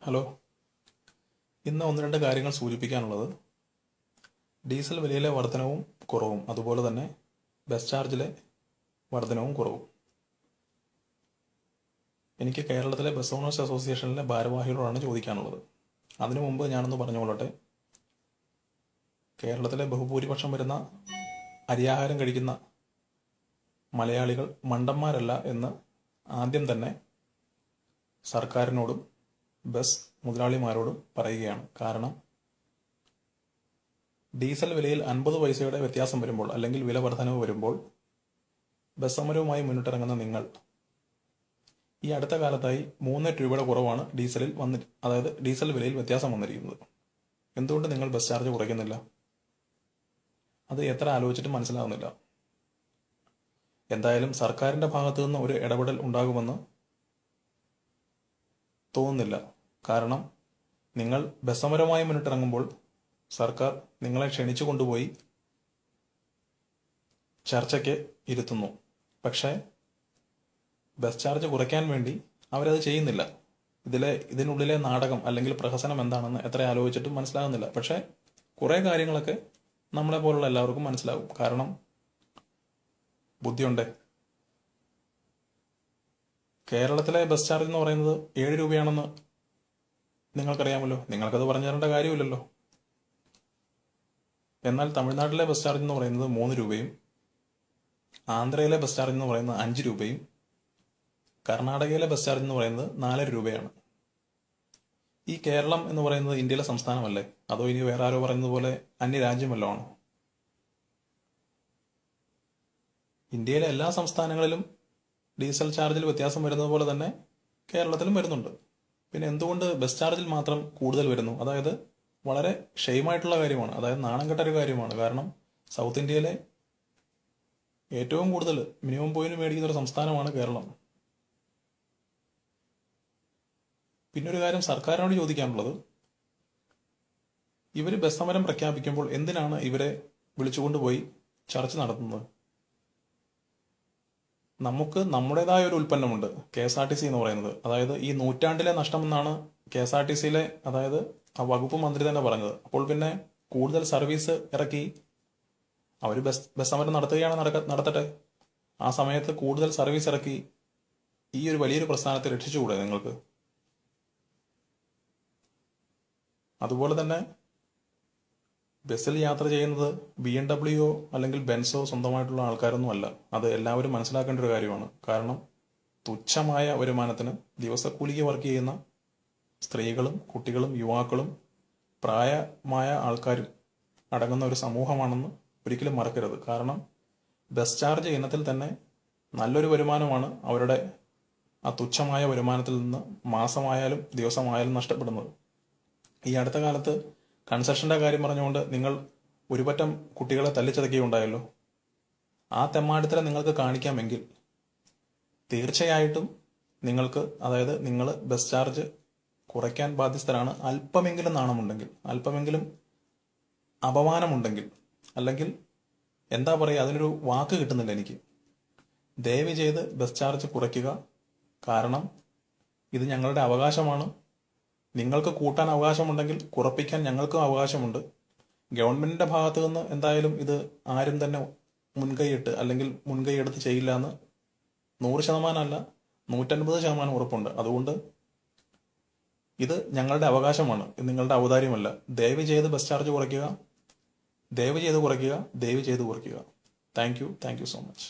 Hello. ഇന്ന് ഒന്ന് രണ്ട് കാര്യങ്ങൾ സൂചിപ്പിക്കാനുള്ളത് ഡീസൽ വിലയിലെ വർധനവും കുറവും, അതുപോലെ തന്നെ ബസ് ചാർജിലെ വർധനവും കുറവും. എനിക്ക് കേരളത്തിലെ ബസ് ഓണേഴ്സ് അസോസിയേഷനിലെ ഭാരവാഹികളോടാണ് ചോദിക്കാനുള്ളത്. അതിനു മുമ്പ് ഞാനൊന്ന് പറഞ്ഞുകൊള്ളട്ടെ. കേരളത്തിലെ ബഹുഭൂരിപക്ഷം വരുന്ന അരിയാഹാരം കഴിക്കുന്ന മലയാളികൾ മണ്ടന്മാരല്ല എന്ന് ആദ്യം തന്നെ സർക്കാരിനോടും ബസ് മുതലാളിമാരോടും പറയുകയാണ്. കാരണം ഡീസൽ വിലയിൽ 50 പൈസയുടെ വ്യത്യാസം വരുമ്പോൾ, അല്ലെങ്കിൽ വില വർധനവ് വരുമ്പോൾ, ബസ് സമരവുമായി മുന്നിട്ടിറങ്ങുന്ന നിങ്ങൾ ഈ അടുത്ത കാലത്തായി 3 രൂപയുടെ കുറവാണ് അതായത് ഡീസൽ വിലയിൽ വ്യത്യാസം വന്നിരിക്കുന്നത്. എന്തുകൊണ്ട് നിങ്ങൾ ബസ് ചാർജ് കുറയ്ക്കുന്നില്ല? അത് എത്ര ആലോചിച്ചിട്ടും മനസ്സിലാവുന്നില്ല. എന്തായാലും സർക്കാരിന്റെ ഭാഗത്തു നിന്ന് ഒരു ഇടപെടൽ ഉണ്ടാകുമെന്ന് തോന്നുന്നില്ല. കാരണം നിങ്ങൾ ബസ് സമരവുമായി മുന്നിട്ടിറങ്ങുമ്പോൾ സർക്കാർ നിങ്ങളെ ക്ഷണിച്ചു കൊണ്ടുപോയി ചർച്ചയ്ക്ക് ഇരുത്തുന്നു. പക്ഷേ ബസ് ചാർജ് കുറയ്ക്കാൻ വേണ്ടി അവരത് ചെയ്യുന്നില്ല. ഇതിനുള്ളിലെ നാടകം അല്ലെങ്കിൽ പ്രഹസനം എന്താണെന്ന് എത്ര ആലോചിച്ചിട്ടും മനസ്സിലാകുന്നില്ല. പക്ഷേ കുറേ കാര്യങ്ങളൊക്കെ നമ്മളെ പോലുള്ള എല്ലാവർക്കും മനസ്സിലാകും. കാരണം ബുദ്ധിയുണ്ട്. കേരളത്തിലെ ബസ് ചാർജ് എന്ന് പറയുന്നത് 7 രൂപയാണെന്ന് നിങ്ങൾക്കറിയാമല്ലോ. നിങ്ങൾക്കത് പറഞ്ഞു തരേണ്ട കാര്യമില്ലല്ലോ. എന്നാൽ തമിഴ്നാട്ടിലെ ബസ് ചാർജ് എന്ന് പറയുന്നത് 3 രൂപയും, ആന്ധ്രയിലെ ബസ് ചാർജ് എന്ന് പറയുന്നത് 5 രൂപയും, കർണാടകയിലെ ബസ് ചാർജ് എന്ന് പറയുന്നത് 4 രൂപയാണ്. ഈ കേരളം എന്ന് പറയുന്നത് ഇന്ത്യയിലെ സംസ്ഥാനമല്ലേ? അതോ ഇനി വേറെ ആരോ പറയുന്നത് പോലെ അന്യരാജ്യമല്ലോ ആണോ? ഇന്ത്യയിലെ എല്ലാ സംസ്ഥാനങ്ങളിലും ഡീസൽ ചാർജിൽ വ്യത്യാസം വരുന്നത് പോലെ തന്നെ കേരളത്തിലും വരുന്നുണ്ട്. പിന്നെ എന്തുകൊണ്ട് ബസ് ചാർജിൽ മാത്രം കൂടുതൽ വരുന്നു? അതായത് വളരെ ഷെയിമായിട്ടുള്ള കാര്യമാണ്. അതായത് നാണം കെട്ട ഒരു കാര്യമാണ്. കാരണം സൗത്ത് ഇന്ത്യയിലെ ഏറ്റവും കൂടുതൽ മിനിമം പോയിന്റ് മേടിക്കുന്ന ഒരു സംസ്ഥാനമാണ് കേരളം. പിന്നെ ഒരു കാര്യം സർക്കാരിനോട് ചോദിക്കാനുള്ളത്, ഇവർ ബസ് സമരം പ്രഖ്യാപിക്കുമ്പോൾ എന്തിനാണ് ഇവരെ വിളിച്ചുകൊണ്ടുപോയി ചർച്ച നടത്തുന്നത്? നമുക്ക് നമ്മുടേതായ ഒരു ഉൽപ്പന്നമുണ്ട്, KSRTC എന്ന് പറയുന്നത്. അതായത് ഈ നൂറ്റാണ്ടിലെ നഷ്ടമെന്നാണ് KSRTCയിലെ അതായത് ആ വകുപ്പ് മന്ത്രി തന്നെ പറഞ്ഞത്. അപ്പോൾ പിന്നെ കൂടുതൽ സർവീസ് ഇറക്കി അവർ ബസ് സമരം നടത്തുകയാണ്, നടത്തട്ടെ. ആ സമയത്ത് കൂടുതൽ സർവീസ് ഇറക്കി ഈ ഒരു വലിയൊരു പ്രസ്ഥാനത്തെ രക്ഷിച്ചുകൂടെ നിങ്ങൾക്ക്? അതുപോലെ തന്നെ ബസ്സിൽ യാത്ര ചെയ്യുന്നത് BMW അല്ലെങ്കിൽ ബെൻസോ സ്വന്തമായിട്ടുള്ള ആൾക്കാരൊന്നും അല്ല. അത് എല്ലാവരും മനസ്സിലാക്കേണ്ട ഒരു കാര്യമാണ്. കാരണം തുച്ഛമായ വരുമാനത്തിന് ദിവസക്കൂലിക്ക് വർക്ക് ചെയ്യുന്ന സ്ത്രീകളും കുട്ടികളും യുവാക്കളും പ്രായമായ ആൾക്കാരും അടങ്ങുന്ന ഒരു സമൂഹമാണെന്ന് ഒരിക്കലും മറക്കരുത്. കാരണം ബസ് ചാർജ് ഇനത്തിൽ തന്നെ നല്ലൊരു വരുമാനമാണ് അവരുടെ ആ തുച്ഛമായ വരുമാനത്തിൽ നിന്ന് മാസമായാലും ദിവസമായാലും നഷ്ടപ്പെടുന്നത്. ഈ അടുത്ത കാലത്ത് കൺസെഷന്റെ കാര്യം പറഞ്ഞുകൊണ്ട് നിങ്ങൾ ഒരു പറ്റം കുട്ടികളെ തല്ലിച്ചതയ്ക്കുകയുണ്ടായല്ലോ. ആ തെമ്മാടിത്തരം നിങ്ങൾക്ക് കാണിക്കാമെങ്കിൽ തീർച്ചയായിട്ടും നിങ്ങൾക്ക്, അതായത് നിങ്ങൾ ബസ് ചാർജ് കുറയ്ക്കാൻ ബാധ്യസ്ഥരാണ്. അല്പമെങ്കിലും നാണമുണ്ടെങ്കിൽ, അല്പമെങ്കിലും അപമാനമുണ്ടെങ്കിൽ, അല്ലെങ്കിൽ എന്താ പറയുക, അതിനൊരു വാക്ക് കിട്ടുന്നില്ല എനിക്ക്. ദയവ് ചെയ്ത് ബസ് ചാർജ് കുറയ്ക്കുക. കാരണം ഇത് ഞങ്ങളുടെ അവകാശമാണ്. നിങ്ങൾക്ക് കൂട്ടാൻ അവകാശമുണ്ടെങ്കിൽ കുറപ്പിക്കാൻ ഞങ്ങൾക്കും അവകാശമുണ്ട്. ഗവൺമെന്റിന്റെ ഭാഗത്തു നിന്ന് എന്തായാലും ഇത് ആരും തന്നെ മുൻകൈ എടുത്ത് ചെയ്യില്ല എന്ന് 100% അല്ല 150% ഉറപ്പുണ്ട്. അതുകൊണ്ട് ഇത് ഞങ്ങളുടെ അവകാശമാണ്, ഇത് നിങ്ങളുടെ ഔദാര്യമല്ല. ദയവ് ചെയ്ത് ബസ് ചാർജ് കുറയ്ക്കുക, ദയവ് ചെയ്ത് കുറയ്ക്കുക, ദയവ് ചെയ്ത് കുറയ്ക്കുക. Thank you so much.